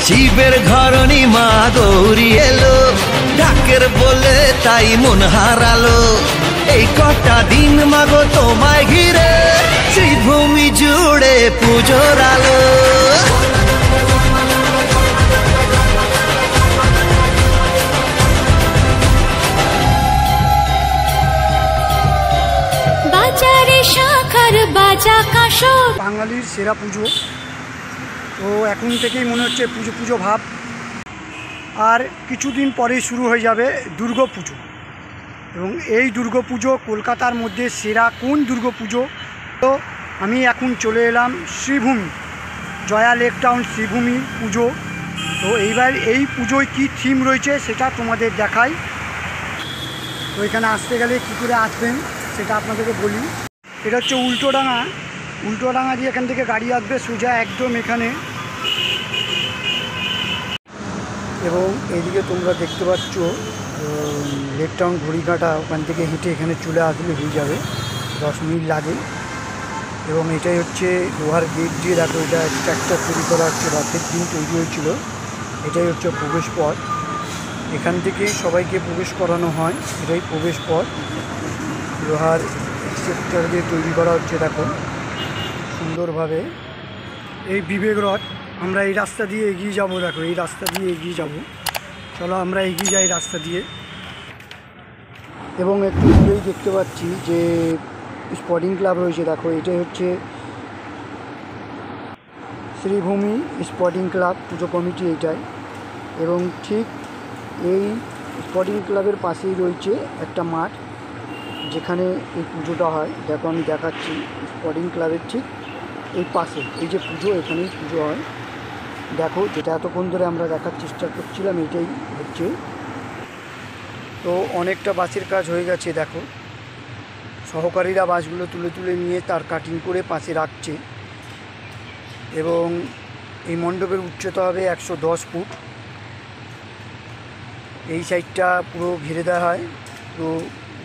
শিবের ঘরণী মা গৌরী এলো, ডাকের বলে তাই মন হারালো। এই কটা দিন মাগো তোমায় ঘিরে শ্রীভূমি জুড়ে পুজোর আলো। বাজারে শাখার বাজা কাশর, বাঙালির সেরা পুজো। তো এখন থেকেই মনে হচ্ছে পুজো পুজো ভাব। আর কিছুদিন পরেই শুরু হয়ে যাবে দুর্গা পুজো, এবং এই দুর্গা পুজো কলকাতার মধ্যে সেরা কোন দুর্গা পুজো। তো আমি এখন চলে এলাম শ্রীভূমি, জয়া লেক টাউন শ্রীভূমি পুজো। তো এইবার এই পুজোয় কি থিম রয়েছে সেটা তোমাদের দেখাই। তো এখানে আসতে গেলে কী করে আসবেন সেটা আপনাদেরকে বলি। এটা হচ্ছে উল্টোডাঙা, উল্টোডাঙা দিয়ে এখান থেকে গাড়ি আসবে সোজা একদম এখানে। এবং এইদিকে তোমরা দেখতে পাচ্ছ লেক টাউন ঘড়িকাটা, ওখান থেকে হেঁটে এখানে চলে আসলে হয়ে যাবে, 10 মিনিট লাগে। এবং এটাই হচ্ছে লোহার গেট দিয়ে, দেখো এটা স্ট্রাকচার তৈরি করা হচ্ছে, রথের দিন তৈরি হয়েছিল। এটাই হচ্ছে প্রবেশ পথ, এখান থেকেই সবাইকে প্রবেশ করানো হয়। এটাই প্রবেশ পথ, লোহার স্ট্রাকচার দিয়ে তৈরি করা হচ্ছে, দেখো সুন্দরভাবে। এই বিবেক রথ, আমরা এই রাস্তা দিয়ে এগিয়ে যাব, দেখো এই রাস্তা দিয়ে এগিয়ে যাব। চলো আমরা এগিয়ে যাই রাস্তা দিয়ে। এবং একটু দূরেই দেখতে পাচ্ছি যে স্পোর্টিং ক্লাব রয়েছে, দেখো এটাই হচ্ছে শ্রীভূমি স্পোর্টিং ক্লাব পুজো কমিটি এইটাই। এবং ঠিক এই স্পোর্টিং ক্লাবের পাশেই রয়েছে একটা মাঠ, যেখানে এই পুজোটা হয়। দেখো আমি দেখাচ্ছি, স্পোর্টিং ক্লাবের ঠিক এই পাশে এই যে পুজো, এখানেই পুজো হয়। দেখো যেটা এতক্ষণ ধরে আমরা দেখার চেষ্টা করছিলাম এটাই হচ্ছে। তো অনেকটা বাসের কাজ হয়ে গেছে, দেখো সহকারীরা বাসগুলো তুলে তুলে নিয়ে তার কাটিং করে পাশে রাখছে। এবং এই মণ্ডপের উচ্চতা হবে 110 ফুট। এই সাইডটা পুরো ঘিরে দেওয়া হয়, পুরো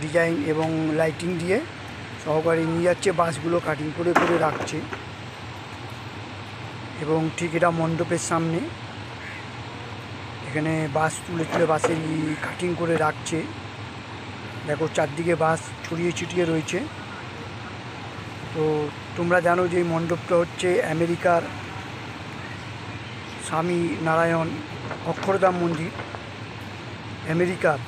ডিজাইন এবং লাইটিং দিয়ে সহকারী নিয়ে যাচ্ছে, বাসগুলো কাটিং করে করে রাখছে। এবং ঠিক এটা মণ্ডপের সামনে, এখানে বাস তুলে তুলে বাসে কাটিং করে রাখছে। দেখো চারদিকে বাস ছড়িয়ে ছিটিয়ে রয়েছে। তো তোমরা জানো যে এই মণ্ডপটা হচ্ছে আমেরিকার স্বামী নারায়ণ অক্ষরধাম মন্দির, আমেরিকার।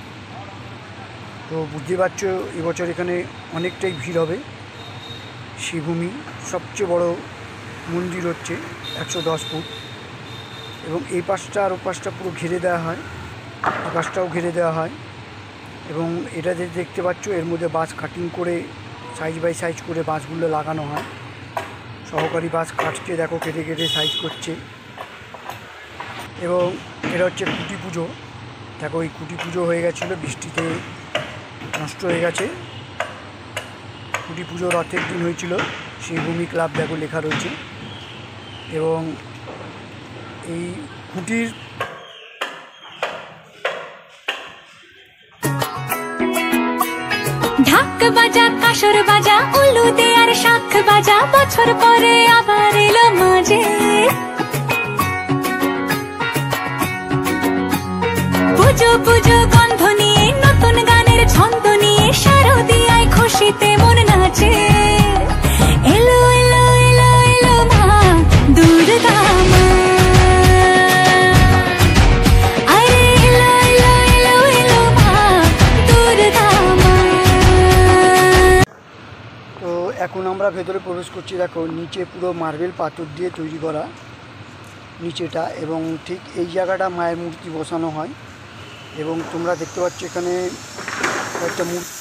তো বুঝতে পারছো এবছর এখানে অনেকটাই ভিড় হবে। শ্রীভূমি সবচেয়ে বড় মন্দির হচ্ছে 110 ফুট। এবং এই পাশটা আর ও পাশটা পুরো ঘিরে দেওয়া হয়, এই পাশটাও ঘিরে দেওয়া হয়। এবং এটা যে দেখতে পাচ্ছ এর মধ্যে বাস কাটিং করে সাইজ বাই সাইজ করে বাসগুলো লাগানো হয়। সহকারী বাস কাটছে, দেখো কেটে কেটে সাইজ করছে। এবং এটা হচ্ছে কুটি পুজো, দেখো এই কুটি পুজো হয়ে গেছিলো, বৃষ্টিতে নষ্ট হয়ে গেছে। কুটি পুজো রথের দিন হয়েছিল, শ্রীভূমি ক্লাব দেখো লেখা রয়েছে। এবং এই খুঁটির ঢাক বাজা কাশর বাজা উলুদে আর শাখ বাজা, বছর পরে আবার এলো মাঝে। পুজো পুজো গন্ধ নিয়ে, নতুন গানের ছন্দ নিয়ে, শারদিয়ায় খুশিতে মন নাচে। এলো এলো এলো এলো মা দুর্গা মা, আরে এলো এলো এলো এলো মা দুর্গা মা। তো এখন আমরা ভেতরে প্রবেশ করছি। দেখো নিচে পুরো মার্বেল পাথর দিয়ে তৈরি করা নিচেটা, এবং ঠিক এই জায়গাটা মায়ের মূর্তি বসানো হয়। এবং তোমরা দেখতে পাচ্ছ এখানে একটা মূর্তি।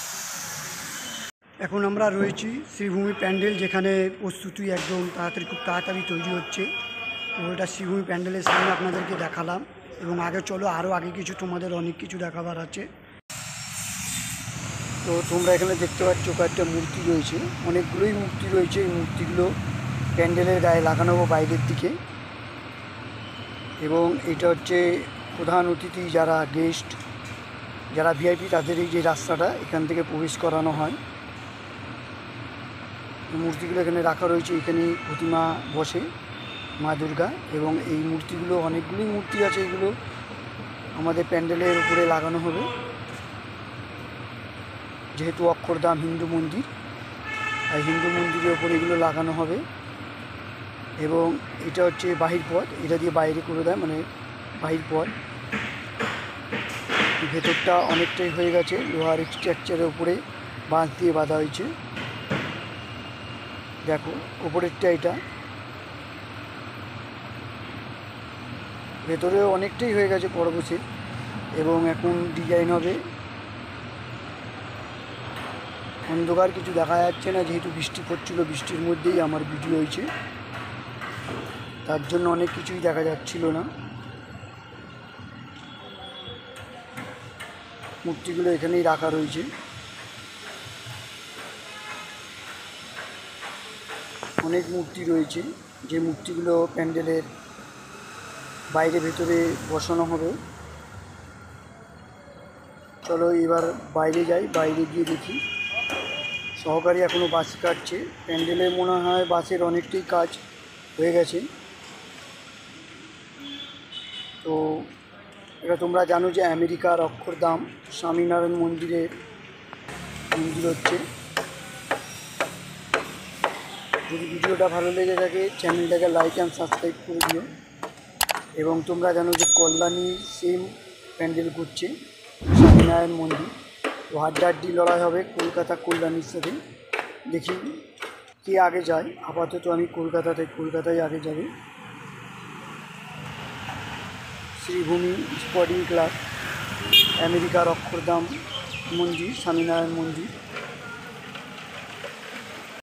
এখন আমরা রয়েছি শ্রীভূমি প্যান্ডেল, যেখানে প্রস্তুতি একদম তাড়াতাড়ি খুব তাড়াতাড়ি তৈরি হচ্ছে। তো এটা শ্রীভূমি প্যান্ডেলের সামনে আপনাদেরকে দেখালাম। এবং আগে চলো আরও আগে কিছু তোমাদের অনেক কিছু দেখাবার আছে। তো তোমরা এখানে দেখতে পাচ্ছ কয়েকটা মূর্তি রয়েছে, অনেকগুলোই মূর্তি রয়েছে। এই মূর্তিগুলো প্যান্ডেলের গায়ে লাগানো বাইরের দিকে। এবং এটা হচ্ছে প্রধান অতিথি যারা গেস্ট, যারা ভিআইপি, তাদের এই যে রাস্তাটা এখান থেকে প্রবেশ করানো হয়। মূর্তিগুলো এখানে রাখা রয়েছে, এখানে প্রতিমা বসে। মা দুর্গা। এবং এই মূর্তিগুলো অনেকগুলি মূর্তি আছে, এগুলো আমাদের প্যান্ডেলের উপরে লাগানো হবে, যেহেতু অক্ষরধাম হিন্দু মন্দির, আর হিন্দু মন্দিরের ওপরে এগুলো লাগানো হবে। এবং এটা হচ্ছে বাহির পথ, এটা দিয়ে বাইরে করে দেয়, মানে বাহির পথ। ভেতরটা অনেকটাই হয়ে গেছে, লোহার স্ট্রাকচারের উপরে বাঁশ দিয়ে বাঁধা হয়েছে। দেখো ওপরেরটা এটা, ভেতরেও অনেকটাই হয়ে গেছে পরবশে, এবং এখন ডিজাইন হবে। অন্ধকার কিছু দেখা যাচ্ছে না, যেহেতু বৃষ্টি পড়ছিল, বৃষ্টির মধ্যেই আমার ভিডিও হয়েছে, তার জন্য অনেক কিছুই দেখা যাচ্ছিল না। মূর্তিগুলো এখানেই রাখা রয়েছে। অনেক মূর্তি রয়েছে, যে মূর্তিগুলো প্যান্ডেলের বাইরে ভেতরে বসানো হবে। চলো এবার বাইরে যাই, বাইরে গিয়ে দেখি। সহকারী এখনও বাঁশ কাটছে, প্যান্ডেলের মনে হয় বাঁশের অনেকটাই কাজ হয়ে গেছে। তো এটা তোমরা জানো যে আমেরিকার অক্ষরধাম স্বামীনারায়ণ মন্দির হচ্ছে। যদি ভিডিওটা ভালো লেগে থাকে চ্যানেলটাকে লাইক অ্যান্ড সাবস্ক্রাইব করে দিও। এবং তোমরা জানো যে কল্যাণী সেম প্যান্ডেল করছে স্বামীনারায়ণ মন্দির। তো হাড্ডাহাড্ডি লড়াই হবে কলকাতা কল্যাণীর সাথে, দেখি কে আগে যায়। আপাতত আমি কলকাতায় আগে যাবে। শ্রীভূমি স্পোর্টিং ক্লাব, আমেরিকার অক্ষরধাম মন্দির, স্বামীনারায়ণ মন্দির।